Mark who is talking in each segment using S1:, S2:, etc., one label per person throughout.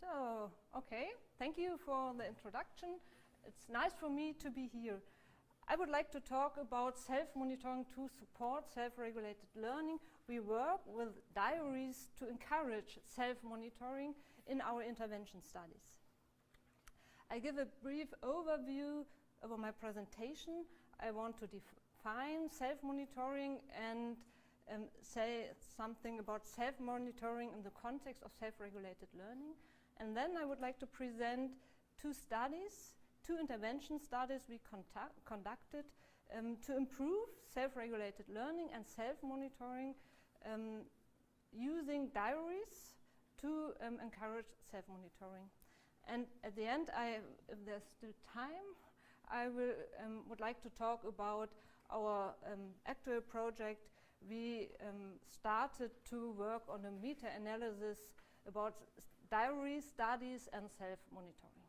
S1: So, okay, thank you for the introduction. It's nice for me to be here. I would like to talk about self-monitoring to support self-regulated learning. We work with diaries to encourage self-monitoring in our intervention studies. I give a brief overview of my presentation. I want to define self-monitoring and say something about self-monitoring in the context of self-regulated learning. And then I would like to present two intervention studies we conducted to improve self-regulated learning and self-monitoring using diaries to encourage self-monitoring. And at the end, if there's still time, I would like to talk about our actual project. We started to work on a meta-analysis about diary studies and self-monitoring.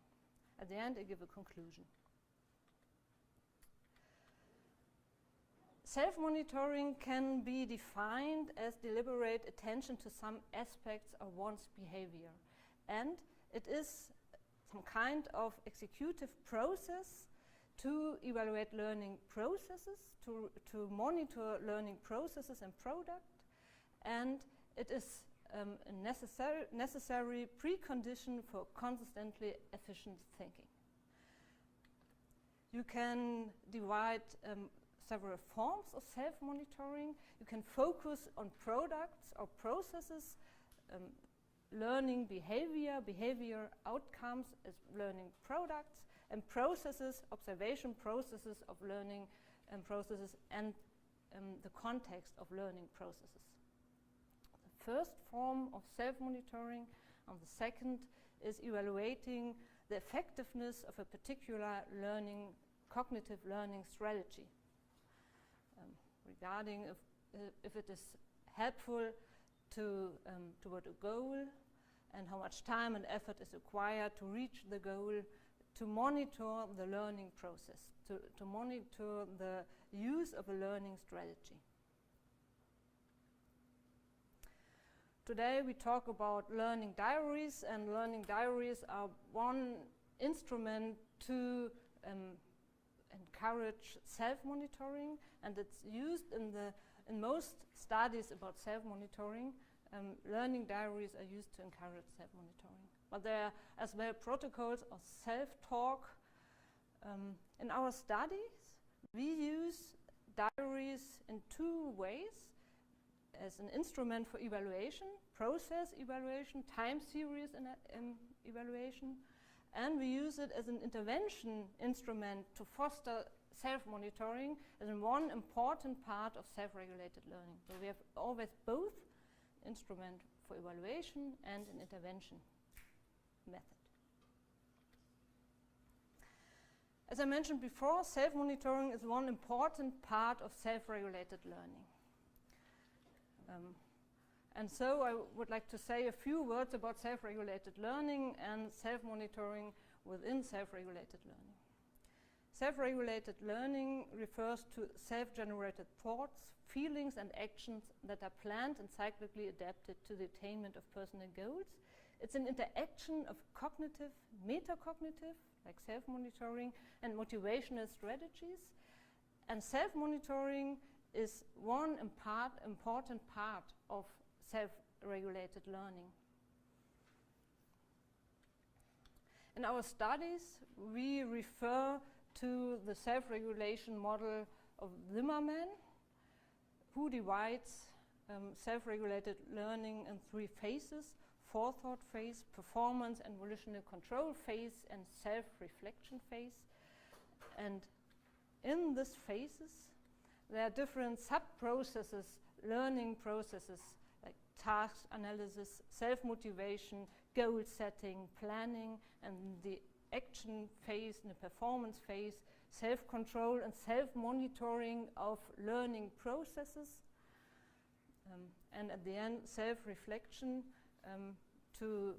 S1: At the end, I give a conclusion. Self-monitoring can be defined as deliberate attention to some aspects of one's behavior. And it is some kind of executive process to evaluate learning processes, to monitor learning processes and product, and it is a necessary precondition for consistently efficient thinking. You can divide several forms of self-monitoring. You can focus on products or processes, learning behavior outcomes as learning products, and processes, observation processes of learning processes, and the context of learning processes. The first form of self-monitoring, and the second is evaluating the effectiveness of a particular cognitive learning strategy, regarding if it is helpful toward a goal, and how much time and effort is required to reach the goal, to monitor the learning process, to monitor the use of a learning strategy. Today we talk about learning diaries, and learning diaries are one instrument to encourage self-monitoring, and it's used in most studies about self-monitoring. Learning diaries are used to encourage self-monitoring. But there are as well protocols of self-talk. In our studies, we use diaries in two ways: as an instrument for evaluation, process evaluation, time series evaluation, and we use it as an intervention instrument to foster self-monitoring as one important part of self-regulated learning. So we have always both instrument for evaluation and an intervention method. As I mentioned before, self-monitoring is one important part of self-regulated learning. And so I would like to say a few words about self-regulated learning and self-monitoring within self-regulated learning. Self-regulated learning refers to self-generated thoughts, feelings, and actions that are planned and cyclically adapted to the attainment of personal goals. It's an interaction of cognitive, metacognitive, like self-monitoring, and motivational strategies. And self-monitoring is one important part of self-regulated learning. In our studies, we refer to the self-regulation model of Zimmerman, who divides self-regulated learning in three phases: forethought phase, performance and volitional control phase, and self-reflection phase. And in these phases, there are different sub-processes, learning processes, like task analysis, self-motivation, goal setting, planning, and the action phase and the performance phase, self-control and self-monitoring of learning processes, and at the end, self-reflection to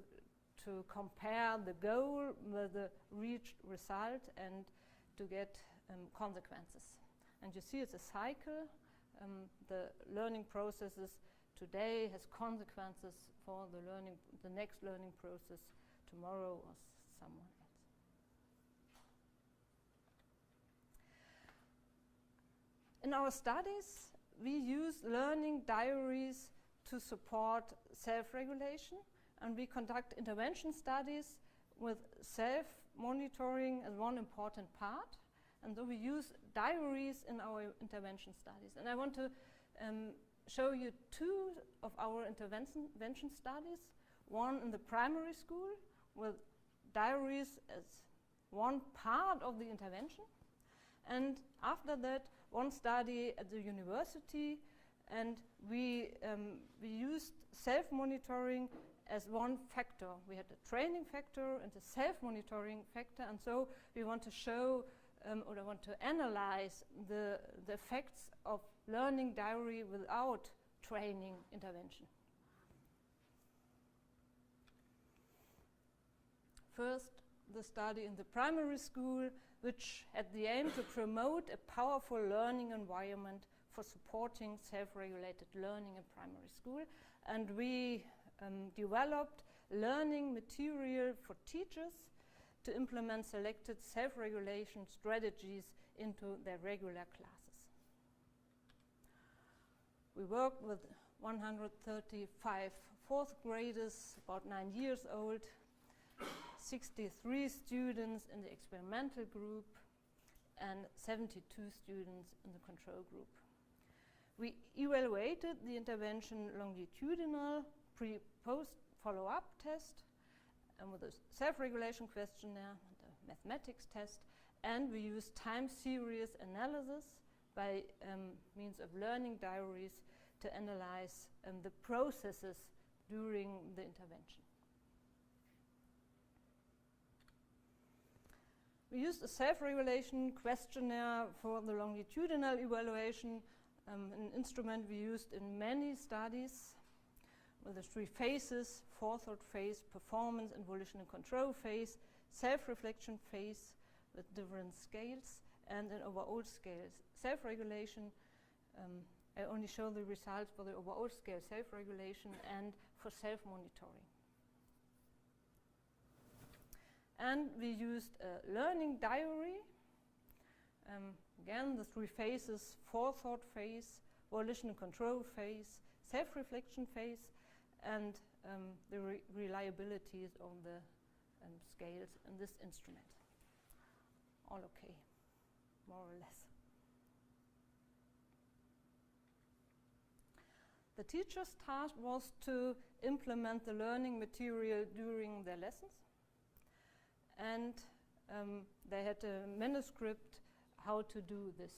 S1: compare the goal with the reached result and to get consequences. And you see it's a cycle. The learning processes today has consequences for the next learning process tomorrow or someone else. In our studies, we use learning diaries to support self-regulation, and we conduct intervention studies with self-monitoring as one important part. And so we use diaries in our intervention studies. And I want to show you two of our intervention studies, one in the primary school with diaries as one part of the intervention, and after that one study at the university, and we used self-monitoring as one factor. We had a training factor and a self-monitoring factor, and so we want to show or I want to analyze the effects of learning diary without training intervention. First, the study in the primary school, which had the aim to promote a powerful learning environment for supporting self-regulated learning in primary school. And we developed learning material for teachers to implement selected self-regulation strategies into their regular classes. We worked with 135 fourth graders, about 9 years old, 63 students in the experimental group, and 72 students in the control group. We evaluated the intervention longitudinal pre-post follow-up test and with a self-regulation questionnaire and a mathematics test, and we used time series analysis by means of learning diaries to analyze the processes during the intervention. We used a self-regulation questionnaire for the longitudinal evaluation, an instrument we used in many studies with the 3 phases: forethought phase, performance and volition and control phase, self-reflection phase with different scales, and an overall scale. Self-regulation, I only show the results for the overall scale, self-regulation, and for self-monitoring. And we used a learning diary. Again, the 3 phases: forethought phase, volition and control phase, self-reflection phase, and the reliabilities of the scales in this instrument. All okay, more or less. The teacher's task was to implement the learning material during their lessons, and they had a manuscript how to do this.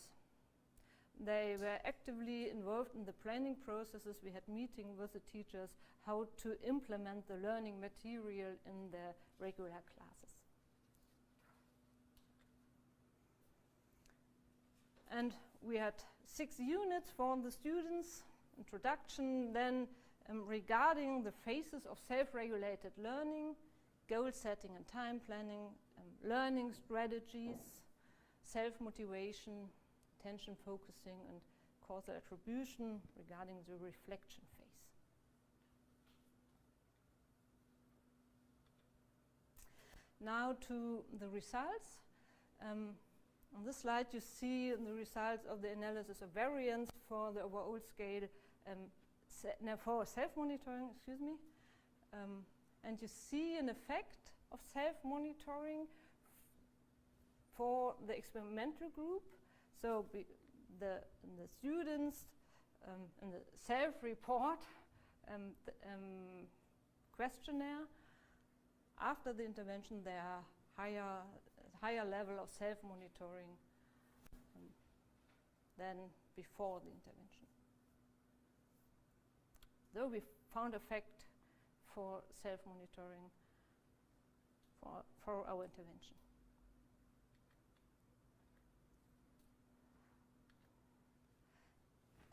S1: They were actively involved in the planning processes. We had meetings with the teachers how to implement the learning material in their regular classes. And we had 6 units for the students: introduction, then regarding the phases of self-regulated learning, goal setting and time planning, learning strategies, self-motivation, attention focusing, and causal attribution regarding the reflection phase. Now to the results. On this slide you see the results of the analysis of variance for the overall scale, for self-monitoring, and you see an effect of self-monitoring for the experimental group. So the students in the self-report questionnaire, after the intervention, there are higher level of self-monitoring than before the intervention. Though we found effect for self-monitoring for our intervention.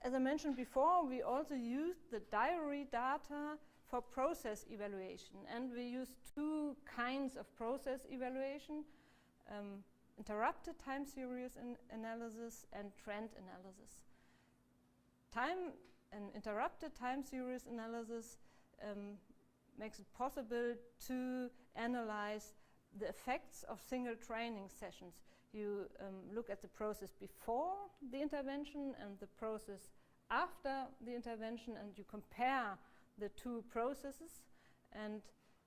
S1: As I mentioned before, we also used the diary data for process evaluation, and we used 2 kinds of process evaluation: interrupted time series analysis and trend analysis. Interrupted time series analysis makes it possible to analyze the effects of single training sessions. You look at the process before the intervention and the process after the intervention, and you compare the two processes, and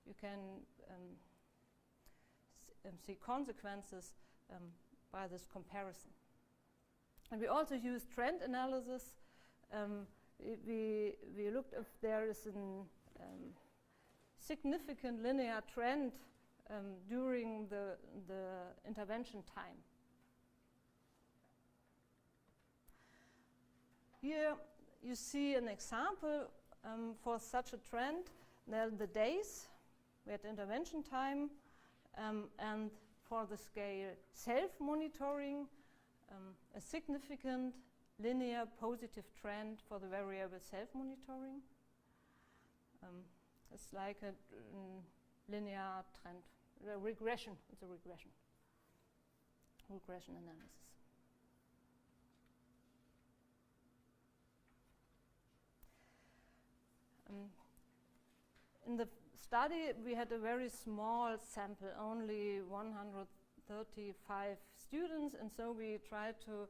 S1: you can see consequences by this comparison. And we also use trend analysis. We looked if there is a significant linear trend during the intervention time. Here you see an example for such a trend. There are the days, we had intervention time, and for the scale self-monitoring, a significant linear positive trend for the variable self-monitoring. It's like a linear trend, a regression. It's a regression analysis. In the study, we had a very small sample, only 135 students, and so we tried to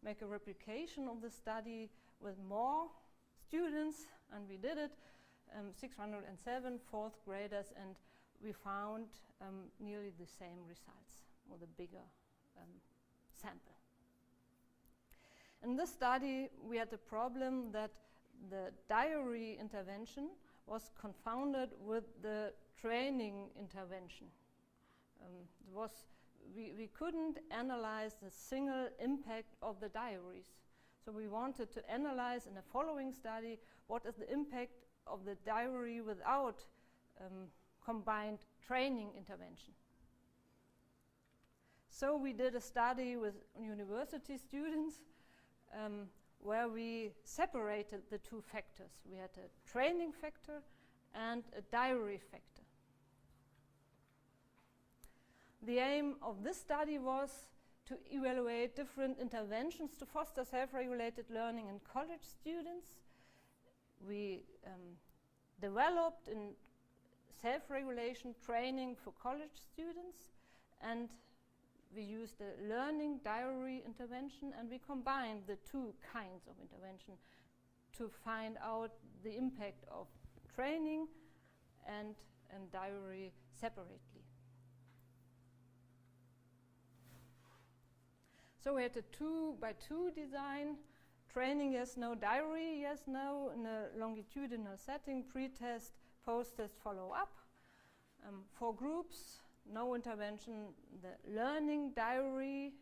S1: make a replication of the study with more students, and we did it, 607 fourth graders, and we found nearly the same results with a bigger sample. In this study, we had the problem that the diary intervention was confounded with the training intervention. We couldn't analyze the single impact of the diaries. So we wanted to analyze in a following study what is the impact of the diary without combined training intervention. So we did a study with university students where we separated the two factors. We had a training factor and a diary factor. The aim of this study was to evaluate different interventions to foster self-regulated learning in college students. We developed in self-regulation training for college students, and we used a learning diary intervention, and we combined the two kinds of intervention to find out the impact of training and diary separately. So we had a 2-by-2 design, training yes, no, diary yes, no, in a longitudinal setting, pre-test, post-test, follow-up. 4 groups, no intervention, the learning diary,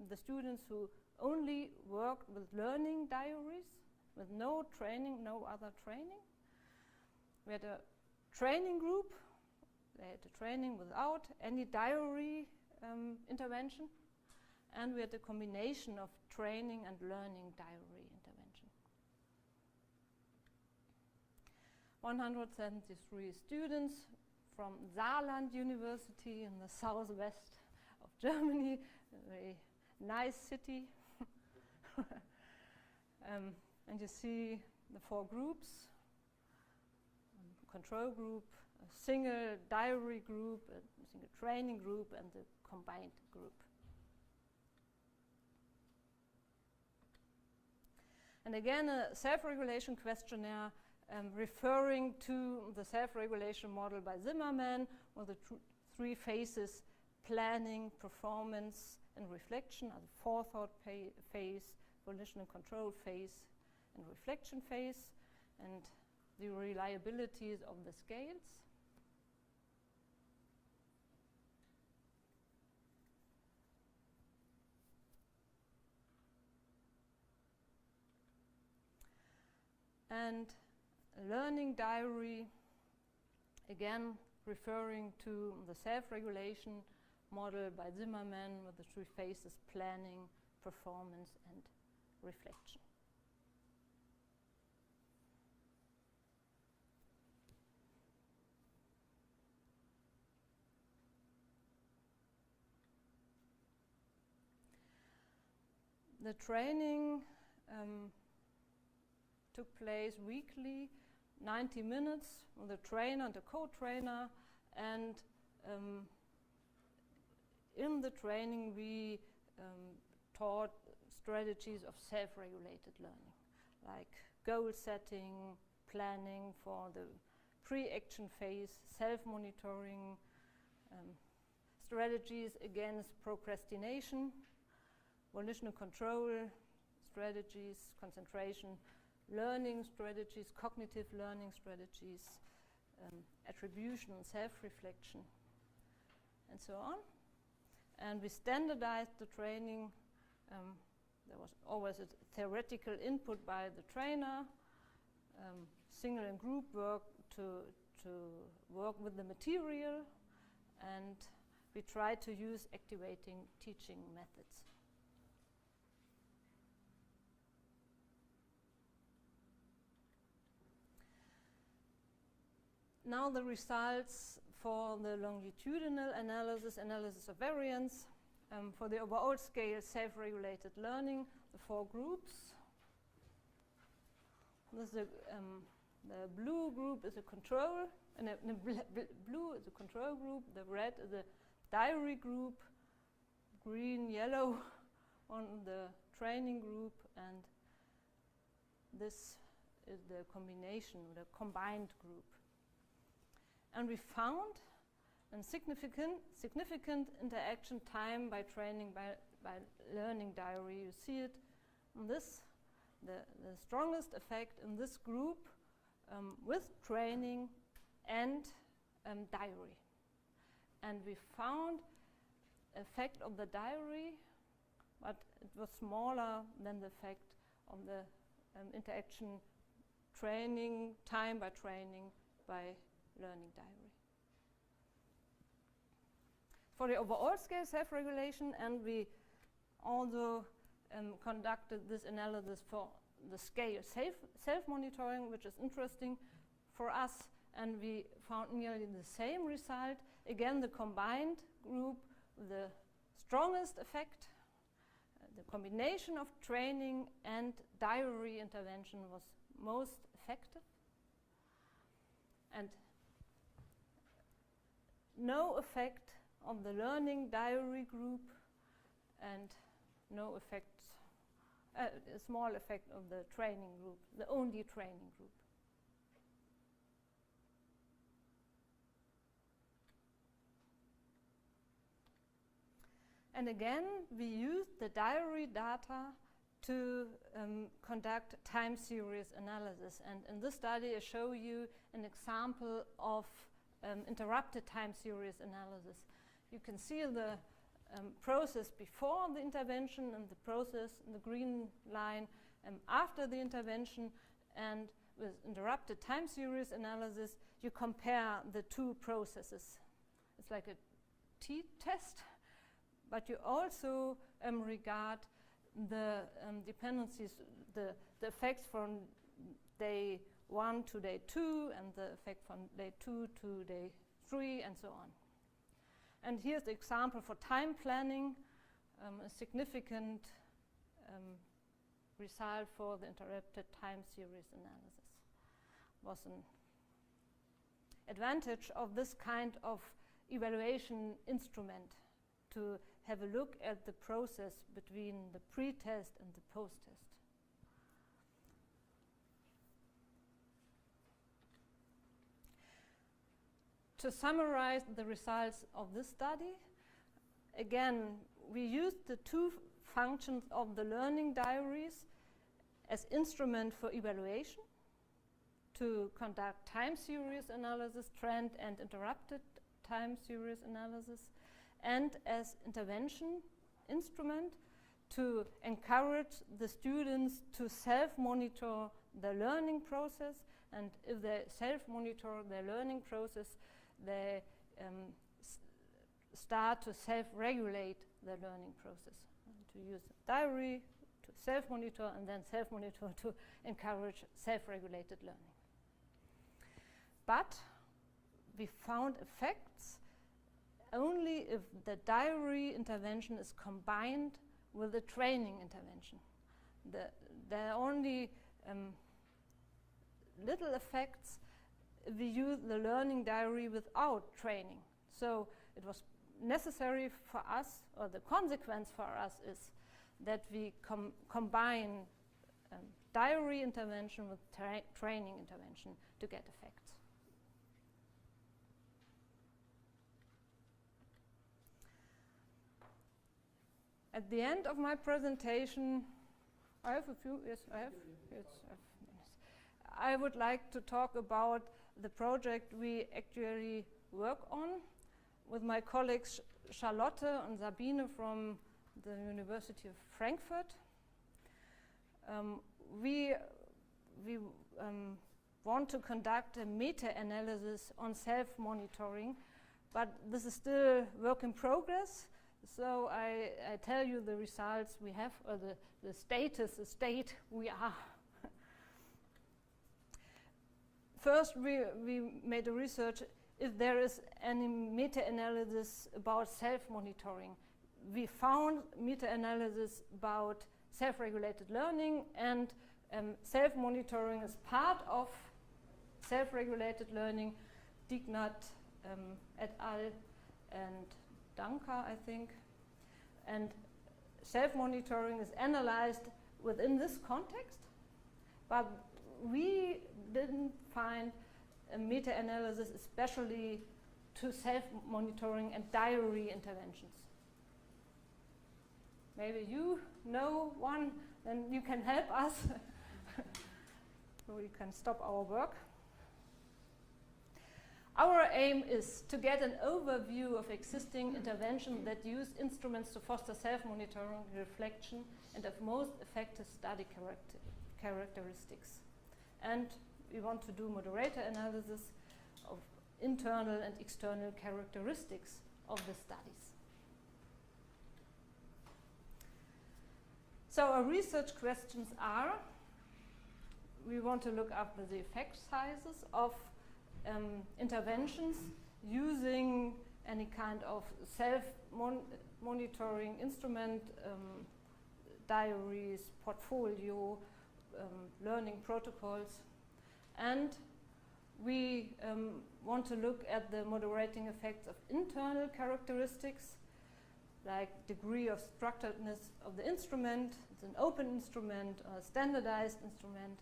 S1: the students who only worked with learning diaries, with no training, no other training. We had a training group, they had a training without any diary intervention, and we had a combination of training and learning diary intervention. 173 students from Saarland University in the southwest of Germany, a very nice city. And you see the 4 groups, control group, a single diary group, a single training group, and the combined group. And again, a self-regulation questionnaire referring to the self-regulation model by Zimmerman with the 3 phases: planning, performance, and reflection, the forethought phase, volition and control phase, and reflection phase, and the reliabilities of the scales. And a learning diary, again referring to the self-regulation model by Zimmerman with the 3 phases: planning, performance, and reflection. The training took place weekly, 90 minutes with a trainer and a co-trainer, and in the training we taught strategies of self-regulated learning, like goal setting, planning for the pre-action phase, self-monitoring, strategies against procrastination, volitional control strategies, concentration, learning strategies, cognitive learning strategies, attribution, self-reflection, and so on. And we standardized the training. There was always a theoretical input by the trainer, single and group work to work with the material, and we tried to use activating teaching methods. Now the results for the longitudinal analysis of variance. For the overall scale self-regulated learning, the 4 groups. This is the blue group is a control, and the blue is a control group, the red is a diary group, green, yellow on the training group, and this is the combination, the combined group. And we found a significant interaction time by training by learning diary. You see it on this, the strongest effect in this group with training and diary. And we found effect of the diary, but it was smaller than the effect of the interaction training, time by training by learning diary. For the overall scale self-regulation, and we also conducted this analysis for the scale self-monitoring, which is interesting for us, and we found nearly the same result. Again, the combined group, the strongest effect, the combination of training and diary intervention was most effective, and no effect of the learning diary group, and no effects, a small effect of the training group, the only training group. And again, we used the diary data to conduct time series analysis. And in this study, I show you an example of interrupted time series analysis. You can see the process before the intervention and the process in the green line after the intervention, and with interrupted time series analysis, you compare the 2 processes. It's like a t-test, but you also regard the dependencies, the effects from day 1 to day 2, and the effect from day 2 to day 3, and so on. And here's the example for time planning, a significant result for the interrupted time series analysis. Was an advantage of this kind of evaluation instrument, to have a look at the process between the pre-test and the post-test. To summarize the results of this study, again, we used the 2 functions of the learning diaries as instrument for evaluation, to conduct time series analysis, trend and interrupted time series analysis, and as intervention instrument to encourage the students to self-monitor the learning process, and if they self-monitor their learning process, they start to self-regulate the learning process, to use diary to self-monitor, and then self-monitor to encourage self-regulated learning. But we found effects only if the diary intervention is combined with the training intervention. There are only little effects if we use the learning diary without training. So it was necessary for us, or the consequence for us is that we combine diary intervention with training intervention to get effects. At the end of my presentation, I have a few, yes, I have, yes, I would like to talk about the project we actually work on with my colleagues Charlotte and Sabine from the University of Frankfurt. We want to conduct a meta-analysis on self-monitoring, but this is still work in progress. So I tell you the results we have, or the state we are. First, we made a research if there is any meta-analysis about self-monitoring. We found meta-analysis about self-regulated learning, and self-monitoring is part of self-regulated learning. Dignat et al. And Danka, I think. And self-monitoring is analyzed within this context, but we didn't find a meta-analysis especially to self-monitoring and diary interventions. Maybe you know one, then you can help us so we can stop our work. Our aim is to get an overview of existing interventions that use instruments to foster self-monitoring, reflection, and of most effective study characteristics. And we want to do moderator analysis of internal and external characteristics of the studies. So our research questions are, we want to look up the effect sizes of interventions using any kind of self-monitoring instrument, diaries, portfolio, learning protocols. And we want to look at the moderating effects of internal characteristics, like degree of structuredness of the instrument, it's an open instrument or a standardized instrument,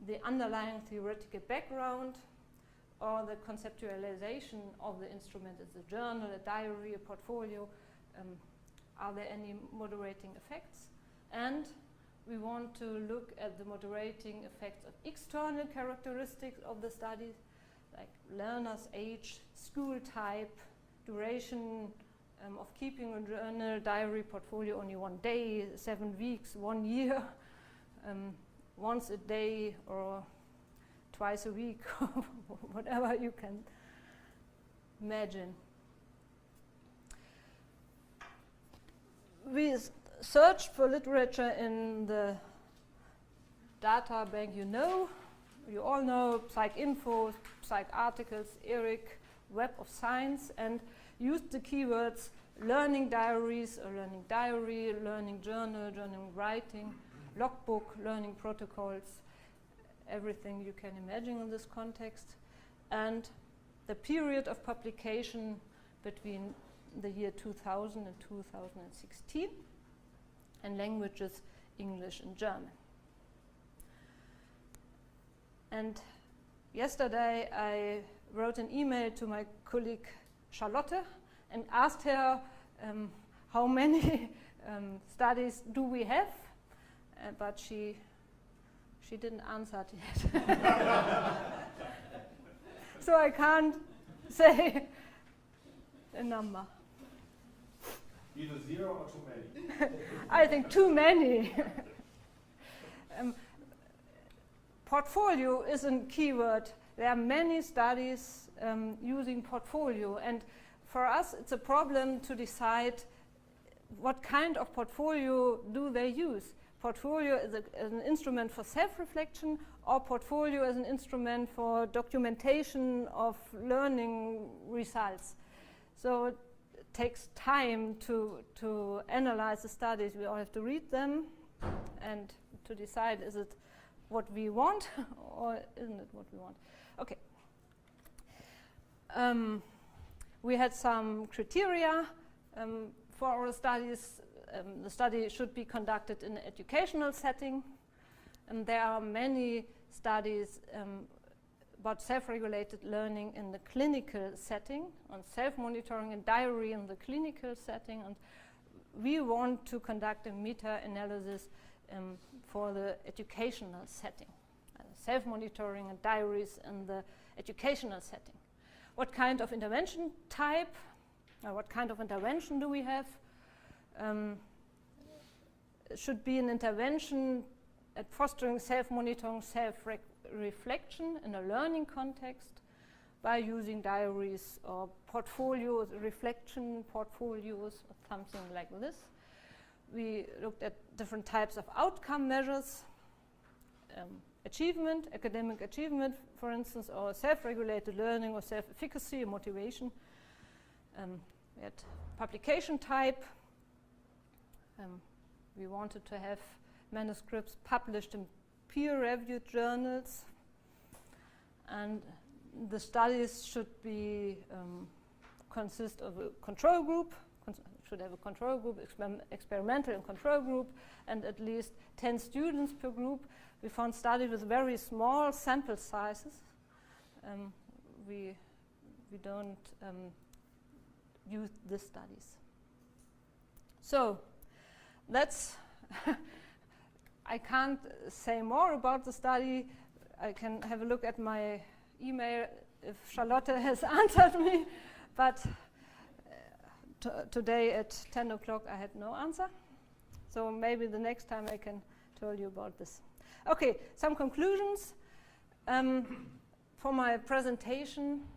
S1: the underlying theoretical background, or the conceptualization of the instrument. Is a journal, a diary, a portfolio. Are there any moderating effects? And we want to look at the moderating effects of external characteristics of the study, like learner's age, school type, duration of keeping a journal, diary, portfolio only 1 day, 7 weeks, 1 year, once a day, or twice a week, whatever you can imagine. We searched for literature in the data bank you all know, PsycInfo, PsycArticles, ERIC, Web of Science, and used the keywords learning diaries or learning diary, learning journal, journal writing, logbook, learning protocols, everything you can imagine in this context, and the period of publication between the year 2000 and 2016, and languages English and German. And yesterday I wrote an email to my colleague Charlotte and asked her how many studies do we have, but she didn't answer it yet. So I can't say a number.
S2: Either 0 or too many?
S1: I think too many. Portfolio is a keyword. There are many studies using portfolio, and for us it's a problem to decide what kind of portfolio do they use. Portfolio is an instrument for self-reflection, or portfolio is an instrument for documentation of learning results. So it takes time to analyze the studies. We all have to read them and to decide, is it what we want or isn't it what we want? Okay. We had some criteria for our studies. The study should be conducted in an educational setting, and there are many studies about self-regulated learning in the clinical setting, on self-monitoring and diary in the clinical setting, and we want to conduct a meta-analysis for the educational setting, self-monitoring and diaries in the educational setting. What kind of intervention type, or what kind of intervention do we have? Should be an intervention at fostering self-monitoring, self-reflection in a learning context by using diaries or portfolios, reflection portfolios, or something like this. We looked at different types of outcome measures, achievement, academic achievement, for instance, or self-regulated learning or self-efficacy or motivation. We had publication type. We wanted to have manuscripts published in peer-reviewed journals, and the studies should be consist of a control group, should have a control group, experimental and control group, and at least 10 students per group. We found studies with very small sample sizes. We don't use these studies. So that's I can't say more about the study. I can have a look at my email if Charlotte has answered me, but today at 10 o'clock I had no answer. So maybe the next time I can tell you about this. Okay, some conclusions for my presentation.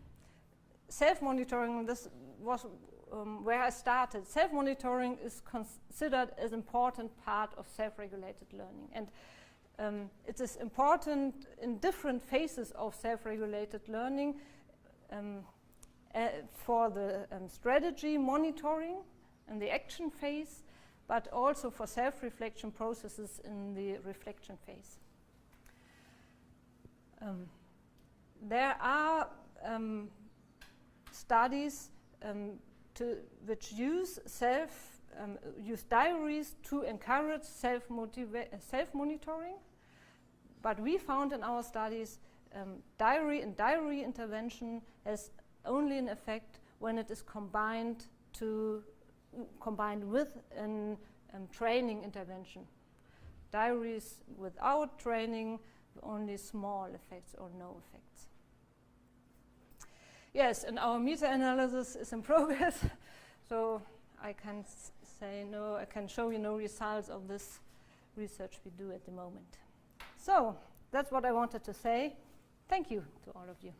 S1: Self-monitoring, this was where I started. Self-monitoring is considered as an important part of self-regulated learning, and it is important in different phases of self-regulated learning for the strategy monitoring and the action phase, but also for self-reflection processes in the reflection phase. There are studies which use diaries to encourage self-monitoring, but we found in our studies diary intervention has only an effect when it is combined with a training intervention. Diaries without training, only small effects or no effects. Yes, and our meta-analysis is in progress, so I can say no, I can show you no results of this research we do at the moment. So that's what I wanted to say. Thank you to all of you.